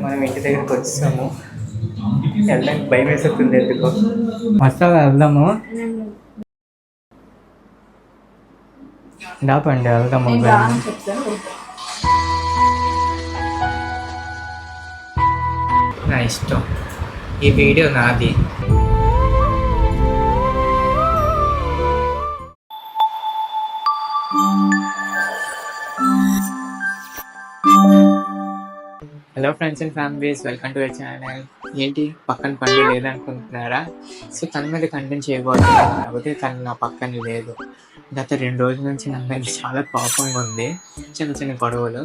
మనం ఇంటి దగ్గరికి వచ్చాము. వెళ్ళడానికి భయం వేస్తుంది ఎందుకో. వస్తావా వెళ్దాము? దాపండి వెళ్దాము. నా ఇష్టం, ఈ వీడియో నాది. Hello friends and families, welcome to our channel. ఏంటి పక్కన పండు లేదనుకుంటున్నారా? సో తన మీద కంటెంట్ చేయబోతున్నాను, కాకపోతే తను నా పక్కన లేదు. గత 2 రోజుల నుంచి నా మీద చాలా కోపంగా ఉంది, చిన్న చిన్న గొడవలు.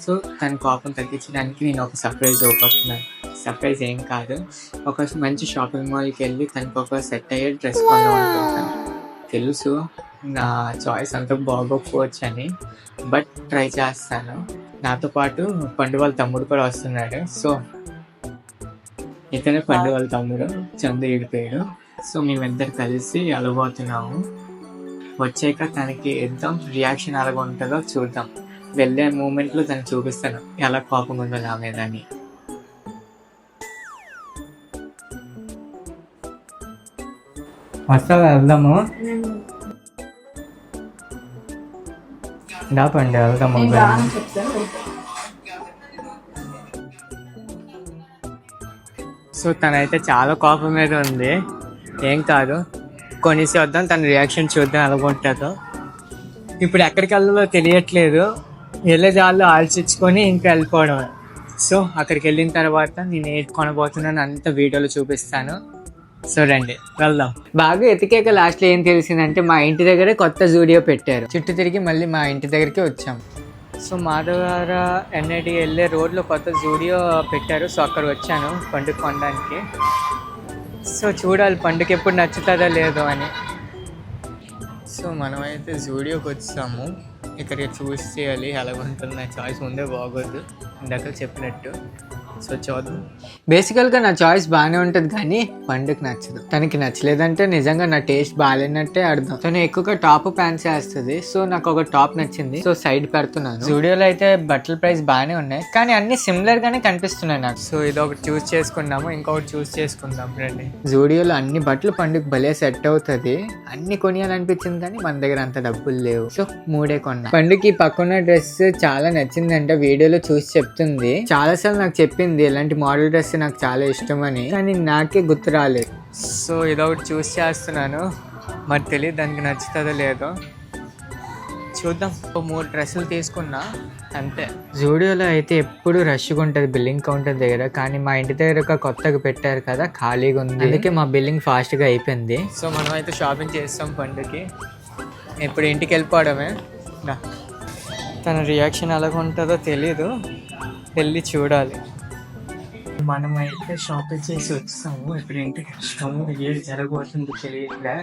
సో తన కోపం తగ్గించడానికి నేను ఒక సర్ప్రైజ్ ఇవ్వబోతున్నాను. సర్ప్రైజ్ ఏం కాదు, ఒక మంచి షాపింగ్ మాల్కి వెళ్ళి తనకు ఒక సెట్ అయ్యే డ్రెస్ కొందాం అనుకుంటున్నాను. తెలుసు నా చాయిస్ అంతా బాగోకపోవచ్చు అని, బట్ ట్రై చేస్తాను. నాతో పాటు పండు వాళ్ళ తమ్ముడు కూడా వస్తున్నాడు. సో ఇతనే పండు వాళ్ళ తమ్ముడు, చందు ఈడిపోయాడు. సో మేమిద్దరు కలిసి వెళ్ళబోతున్నాము. వచ్చాక తనకి ఇద్దాం, రియాక్షన్ ఎలాగ ఉంటుందో చూద్దాం. వెళ్ళే మూమెంట్లో తనకు చూపిస్తాను ఎలా కోపం ఉందో నా మీద అని. వస్తావా వెళ్దాము? దాపండి వెళ్దాము. సో తనైతే చాలా కోపం మీద ఉంది. ఏం కాదు, కొనేసి వద్దాం, తన రియాక్షన్ చూద్దాం ఎలాగుంటుందో. ఇప్పుడు ఎక్కడికి వెళ్ళాలో తెలియట్లేదు, వెళ్ళే జాల్లో ఆలోచించుకొని ఇంకా వెళ్ళిపోవడమే. సో అక్కడికి వెళ్ళిన తర్వాత నేను ఏది కొనబోతున్నాను అంత వీడియోలో చూపిస్తాను. సో రండి వెళ్దాం. బాగా ఎతికేక లాస్ట్లో ఏం తెలిసిందంటే మా ఇంటి దగ్గరే కొత్త జూడియో పెట్టారు. చుట్టూ తిరిగి మళ్ళీ మా ఇంటి దగ్గరికి వచ్చాం. సో మాధవర ఎన్ఐడి వెళ్ళే రోడ్లో కొత్త జూడియో పెట్టారు. సో అక్కడ వచ్చాను పండుగ కొనడానికి. సో చూడాలి పండుగ ఎప్పుడు నచ్చుతుందో లేదో అని. సో మనమైతే జూడియోకి వచ్చాము. ఇక్కడ చూస్ చేయాలి ఎలాగుంటుంది. నా చాయిస్ ముందే బాగోదు, ఇందాక చెప్పినట్టు. సో చూద్దాం. బేసికల్గా నా చాయిస్ బాగానే ఉంటుంది, కానీ పండుగ నచ్చదు. తనకి నచ్చలేదంటే నిజంగా నా టేస్ట్ బాగాలేనట్టే అర్థం. తను ఎక్కువగా టాప్ ప్యాంట్స్ వేస్తుంది. సో నాకు ఒక టాప్ నచ్చింది, సో సైడ్ పెడుతున్నాను. జూడియోలో అయితే బట్టల ప్రైస్ బాగానే ఉన్నాయి, కానీ అన్ని సిమిలర్ గానే కనిపిస్తున్నాయి నాకు. సో ఇది ఒకటి చూస్ చేసుకున్నాము, ఇంకొకటి చూస్ చేసుకుందాం రండి. జూడియోలో అన్ని బట్టలు పండుగ భలే సెట్ అవుతుంది. అన్ని కొనియాలనిపించింది, కానీ మన దగ్గర అంత డబ్బులు లేవు. సో 3 కొన్నా. పండుగకి పక్కన డ్రెస్ చాలా నచ్చిందంట, వీడియోలో చూసి చెప్తుంది. చాలాసార్లు నాకు చెప్పింది ఇలాంటి మోడల్ డ్రెస్ నాకు చాలా ఇష్టం అని, కానీ నాకే గుర్తు రాలేదు. సో ఇదొకటి చూస్ చేస్తున్నాను, మరి తెలియదు దానికి నచ్చుతుందో లేదో. చూద్దాం. 3 డ్రెస్సులు తీసుకున్నా అంతే. జూడియోలో అయితే ఎప్పుడు రష్గా ఉంటుంది బిల్లింగ్ కౌంటర్ దగ్గర, కానీ మా ఇంటి దగ్గర ఒక కొత్తగా పెట్టారు కదా, ఖాళీగా ఉంది. అందుకే మా బిల్లింగ్ ఫాస్ట్గా అయిపోయింది. సో మనం అయితే షాపింగ్ చేస్తాం పండుగకి. ఇప్పుడు ఇంటికి వెళ్ళిపోవడమే. తన రియాక్షన్ ఎలాగ ఉంటుందో తెలీదు, వెళ్ళి చూడాలి. మనమైతే షాపింగ్ చేసి వచ్చాము. ఇప్పుడు ఇంటికి వచ్చాము. ఏది జరగబోతుందో తెలియట్లే.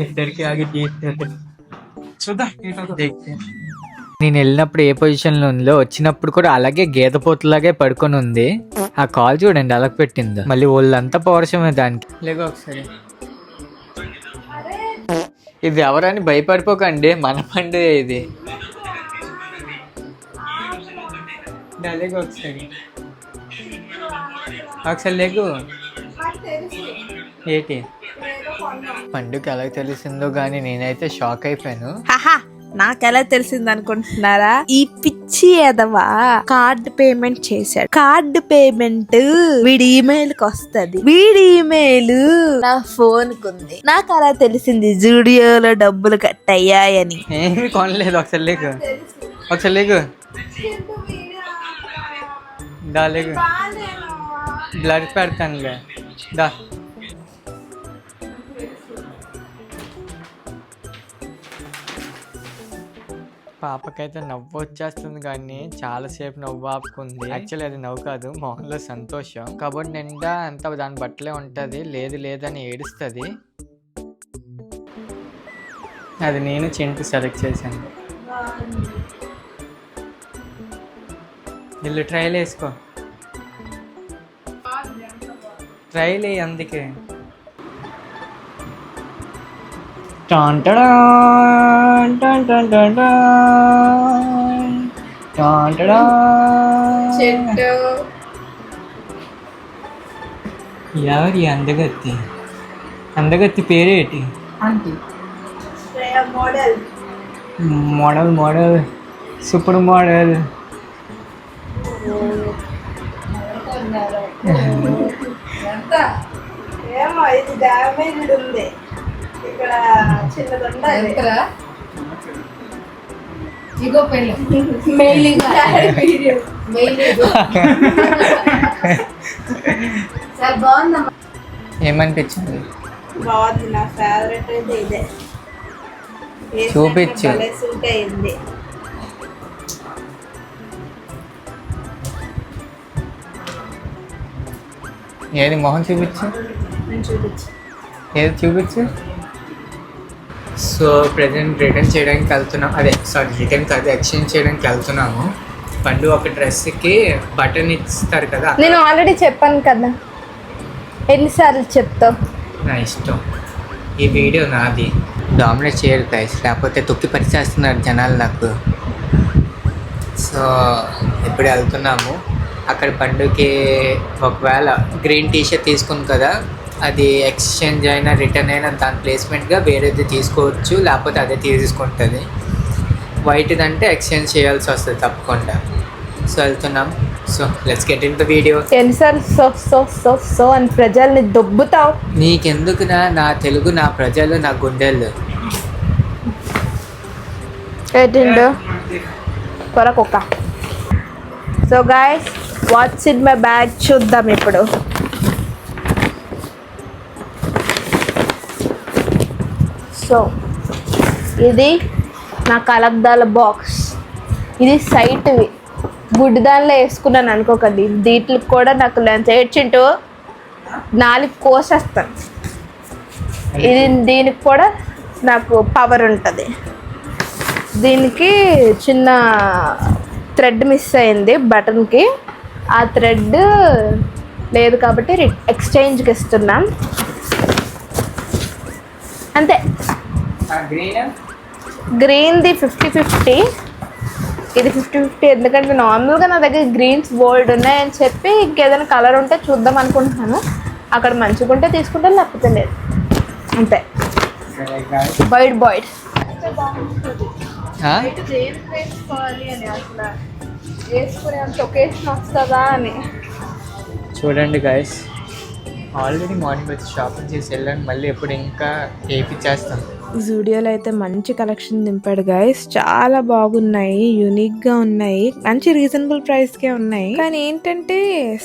ఇద్దరికి ఆగి చూద్దాం. నేను వెళ్ళినప్పుడు ఏ పొజిషన్లో ఉందో, వచ్చినప్పుడు కూడా అలాగే గేదపోతులాగే పడుకొని ఉంది. ఆ కాల్ చూడండి అలా పెట్టిందో. మళ్ళీ వాళ్ళంతా పౌరుషమే దానికి. లేక ఒకసారి ఇది ఎవరని భయపడిపోకండి, మన పండుగ ఇది. ఒకసారి లేకు. ఏంటి పండుగ ఎలా తెలిసిందో గానీ నేనైతే షాక్ అయిపోయాను. నాకెలా తెలిసింది అనుకుంటున్నారా? ఈ పిచ్చి ఎదవా కార్డ్ పేమెంట్ చేశాడు. కార్డ్ పేమెంట్ వీడి ఈమెయిల్ కి వస్తది. వీడి ఈమెయిల్ నా ఫోన్ కు ఉంది. నాకు అలా తెలిసింది జూడియోలో డబ్బులు కట్ అయ్యాయని. ఏమి కొనలేదు. ఒకసారి లేకు, ఒకసారి లేకు. దా లేకు, బ్లడ్ పెడతానులే. దా. పాపకైతే నవ్వు వచ్చేస్తుంది, కానీ చాలాసేపు నవ్వు ఆపుకుంది. యాక్చువల్లీ అది నవ్వు కాదు, మొహంలో సంతోషం. కబోర్డ్ నిండా అంతా దాని బట్టలే ఉంటుంది. లేదు లేదని ఏడుస్తుంది. అది నేను చింటూ సెలెక్ట్ చేశాను. వీళ్ళు ట్రైల్ వేసుకో, ట్రైల్ అందుకే. టాంటడా. చెట్టు ఎవరి అందగత్తి? అందగత్తి పేరేటి? Aunty model model super model. ఏమో ఇది డ్యామేజ్ ఉంది ఇక్కడ చిన్నది ఉండాలి. ఇగో పెళ్ళి మెయిలింగ్ సార్ బాగుందమ్మా. ఏమనిపించింది? బాగుంది. నా ఫేవరెట్ అయితే ఇదే. చూపించు. సూట్ అయింది. ఏది మొహం చూపించు. చూపించు. ఏది చూపించు. సో ప్రజెంట్ రిటర్న్ చేయడానికి వెళ్తున్నాం. రిటర్న్ కాదు, ఎక్స్చేంజ్ చేయడానికి వెళ్తున్నాము. పండు ఒక డ్రెస్కి బటన్ ఇస్తారు కదా. నేను ఆల్రెడీ చెప్పాను కదా, ఎన్నిసార్లు చెప్తావు? నా ఇష్టం. ఈ వీడియో నాది. డామినేట్ చేయరు గైస్, లేకపోతే తొక్కి పరిచేస్తున్నారు జనాలు నాకు. సో ఇప్పుడు వెళ్తున్నాము. అక్కడ పండుకి ఒకవేళ గ్రీన్ టీషర్ట్ తీసుకుంది కదా, అది ఎక్స్చేంజ్ అయినా రిటర్న్ అయినా దాని ప్లేస్మెంట్గా వేరేది తీసుకోవచ్చు, లేకపోతే అదే తీసుకుంటుంది. వైట్ది అంటే ఎక్స్చేంజ్ చేయాల్సి వస్తుంది తప్పకుండా. సో వెళ్తున్నాం. So let's get in the video. ఎన్నిసార్లు సో అని ప్రజల్ని దొబ్బుతావు? నీకెందుకునా, నా తెలుగు, నా ప్రజలు, నా గుండెలు. ఏంటండు కొరకొక్క. So guys, what's in my bag చూద్దాం ఇప్పుడు. సో ఇది నా కలబ్దాల బాక్స్. ఇది సైట్వి గుడ్డి దానిలో వేసుకున్నాను అనుకోకండి. దీంట్లోకి కూడా నాకు లెన్స్ ఏడ్చింటూ 4 కోసేస్తాను. దీనికి కూడా నాకు పవర్ ఉంటుంది. దీనికి చిన్న థ్రెడ్ మిస్ అయింది బటన్కి. ఆ థ్రెడ్ లేదు కాబట్టి ఎక్స్చేంజ్కి ఇస్తున్నాం అంతే. గ్రీన్ది 50-50, ఇది 50-50. ఎందుకంటే నార్మల్గా నా దగ్గర గ్రీన్స్ బోల్డ్ ఉన్నాయని చెప్పి ఇంకేదైనా కలర్ ఉంటే చూద్దాం అనుకుంటున్నాను. అక్కడ మంచిగా ఉంటే తీసుకుంటాను, లేకపోతే లేదు అంతే. బైట్ వేసుకోవాలి అని అసలు వేసుకునే అంత ఒకేషన్ వస్తుందా అని. చూడండి గైస్, ఆల్రెడీ మార్నింగ్ వచ్చి షాపింగ్ చేసి వెళ్ళాను. మళ్ళీ ఎప్పుడు ఇంకా చేపిచ్చేస్తాను. జూడియోలో అయితే మంచి కలెక్షన్ దింపాడు గైస్. చాలా బాగున్నాయి, యూనిక్ గా ఉన్నాయి, మంచి రీజనబుల్ ప్రైస్ కే ఉన్నాయి. కానీ ఏంటంటే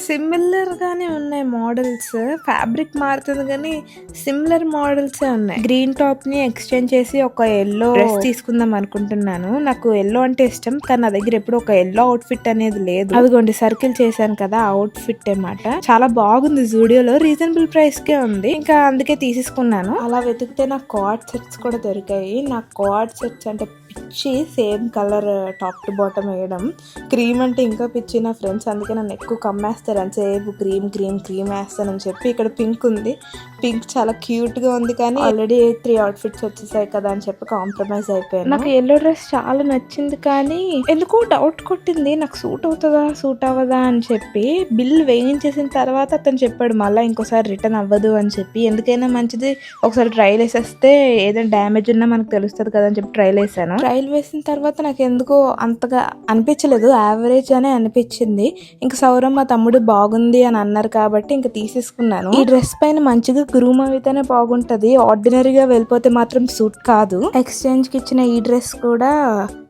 సిమిలర్ గానే ఉన్నాయి మోడల్స్. ఫ్యాబ్రిక్ మారుతుంది కానీ సిమిలర్ మోడల్స్ ఉన్నాయి. గ్రీన్ టాప్ ని ఎక్స్చేంజ్ చేసి ఒక ఎల్లో డ్రెస్ తీసుకుందాం అనుకుంటున్నాను. నాకు ఎల్లో అంటే ఇష్టం, కానీ నా దగ్గర ఎప్పుడు ఒక ఎల్లో అవుట్ ఫిట్ అనేది లేదు. అదిగోండి సర్కిల్ చేశాను కదా, అవుట్ ఫిట్ అన్నమాట. చాలా బాగుంది. జూడియోలో రీజనబుల్ ప్రైస్ కే ఉంది, ఇంకా అందుకే తీసేసుకున్నాను. అలా వెతికితే నాకు కార్డ్ సెట్స్ కూడా దొరికాయి. నాకు కార్డ్ సెట్స్ అంటే పిచ్చి. Same colour top to bottom వేయడం. క్రీమ్ అంటే ఇంకా పిచ్చి నా ఫ్రెండ్స్, అందుకే నన్ను ఎక్కువ కమ్మేస్తారు. అని సేపు క్రీమ్ వేస్తానని చెప్పి. ఇక్కడ పింక్ ఉంది. పింక్ చాలా క్యూట్ గా ఉంది, కానీ ఆల్రెడీ 3 అవుట్ఫిట్స్ వచ్చేసాయి కదా అని చెప్పి కాంప్రమైజ్ అయిపోయాను. నాకు ఎల్లో డ్రెస్ చాలా నచ్చింది, కానీ ఎందుకో డౌట్ కొట్టింది నాకు సూట్ అవుతుందా సూట్ అవ్వదా అని చెప్పి. బిల్ వేయించేసిన తర్వాత అతను చెప్పాడు మళ్ళీ ఇంకోసారి రిటర్న్ అవ్వదు అని చెప్పి. ఎందుకైనా మంచిది ఒకసారి ట్రైల్ వేసేస్తే ఏదైనా డ్యామేజ్ ఉన్నా మనకు తెలుస్తుంది కదా అని చెప్పి ట్రైల్ వేసాను. ట్రైల్ వేసిన తర్వాత నాకు ఎందుకో అంతగా అనిపించలేదు, యావరేజ్ అనే అనిపించింది. ఇంకా సౌరవ్ మా తమ్ముడు బాగుంది అని అన్నారు కాబట్టి ఇంకా తీసేసుకున్నాను. ఈ డ్రెస్ పైన మంచిగా గ్రూమ్ అయితేనే బాగుంటది, ఆర్డినరీగా వెళ్ళిపోతే మాత్రం సూట్ కాదు. ఎక్స్చేంజ్ కి ఇచ్చిన ఈ డ్రెస్ కూడా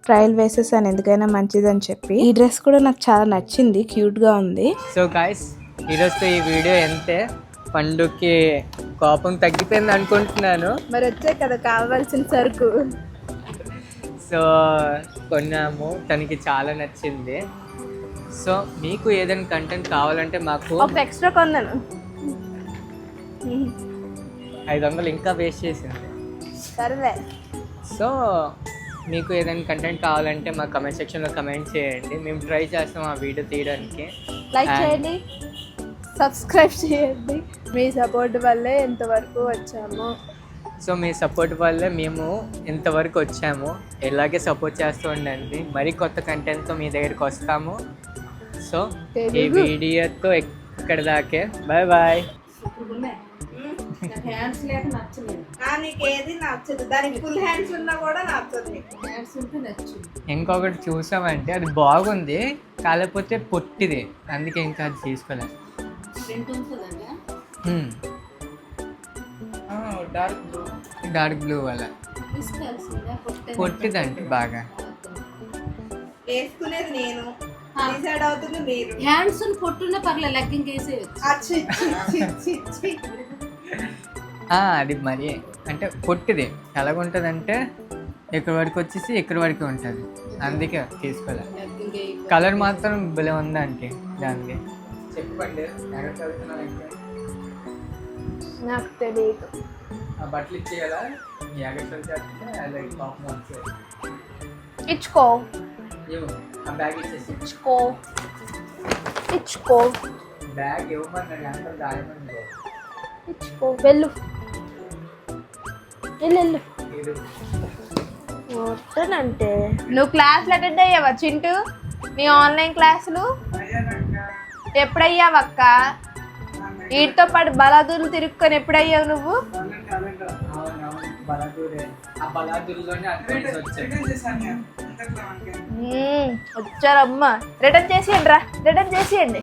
ట్రయల్ వేసేసాను ఎందుకైనా మంచిది అని చెప్పి. ఈ డ్రెస్ కూడా నాకు చాలా nachindi, క్యూట్ గా ఉంది. సో గైస్, ఈరోజుతో ఈ వీడియో ఎంతే. పండుకి కోపం తగ్గిపోయింది అనుకుంటున్నాను. మరి వచ్చే కదా కావాల్సిన సరుకు. సో కొన్నాము, తనకి చాలా నచ్చింది. సో మీకు ఏదైనా కంటెంట్ కావాలంటే మాకు ఒక ఎక్స్ట్రా కొన్నాను, 500 ఇంకా వేస్ట్ చేసింది. సరేలే. సో మీకు ఏదైనా కంటెంట్ కావాలంటే మా కమెంట్ సెక్షన్లో కమెంట్ చేయండి, మేము ట్రై చేస్తాం ఆ వీడియో తీయడానికి. లైక్ చేయండి, సబ్స్క్రైబ్ చేయండి. మీ సపోర్ట్ వల్లే ఎంతవరకు వచ్చాము. సో మీ సపోర్ట్ వల్లే మేము ఇంతవరకు వచ్చాము. ఇలాగే సపోర్ట్ చేస్తూ ఉండండి. మరి కొత్త కంటెంట్తో మీ దగ్గరికి వస్తాము. సో ఈ వీడియోతో ఇక్కడ దాకే బాయ్ బాయ్. హ్యాండ్స్ లేక నచ్చలేదు. నీకు ఏది నచ్చదు, దానికి ఫుల్ హ్యాండ్స్ ఉన్నా కూడా నచ్చదు. హ్యాండ్స్ ఉంటే నచ్చింది. ఇంకొకటి చూసామంటే అది బాగుంది, కాకపోతే పొట్టిది, అందుకే ఇంకా అది తీసుకోలేదు. ప్రింట్ ఉంటుందండి. డార్క్ బ్లూ వల్ల తీసుకోవాల్సిందా? పొట్టిదండి బాగా. వేసుకునేది నేను, డిసైడ్ అవుతుంది మీరు. హ్యాండ్స్ పొట్టున్న పర్లేదు, లెగ్గింగ్ వేసేయచ్చు. అది మరి అంటే పొట్టిది ఎలాగుంటుంది అంటే ఇక్కడ వరకు వచ్చేసి ఇక్కడ వరకు ఉంటుంది, అందుకే తీసుకోలేదు. కలర్ మాత్రం భలే ఉందంటే దానికి. చెప్పండి ఎక్కడ చదువుతున్నారంటే నాకు తెలియదు. ఆ బట్టలు ఇచ్చేయాలా? ఎక్కడ చేస్తే అది పాపం వచ్చేది. ఇచ్చుకో ఆ బ్యాగ్ ఇచ్చేసి ఇచ్చుకో ఇచ్చుకో బ్యాగ్ ఇవ్వమన్నాడు అంతా దాయమని ఇచ్చుకో. వెళ్ళు వెళ్ళు. వస్తానంటే నువ్వు క్లాసులు అటెండ్ అయ్యావా చింటూ? నీ ఆన్లైన్ క్లాసులు ఎప్పుడయ్యావక్క? వీటితో పాటు బలాదూర్లు తిరుక్కొని ఎప్పుడయ్యావు నువ్వు? వచ్చారమ్మా. రిటర్న్ చేసేయండి రా, రిటర్న్ చేసేయండి.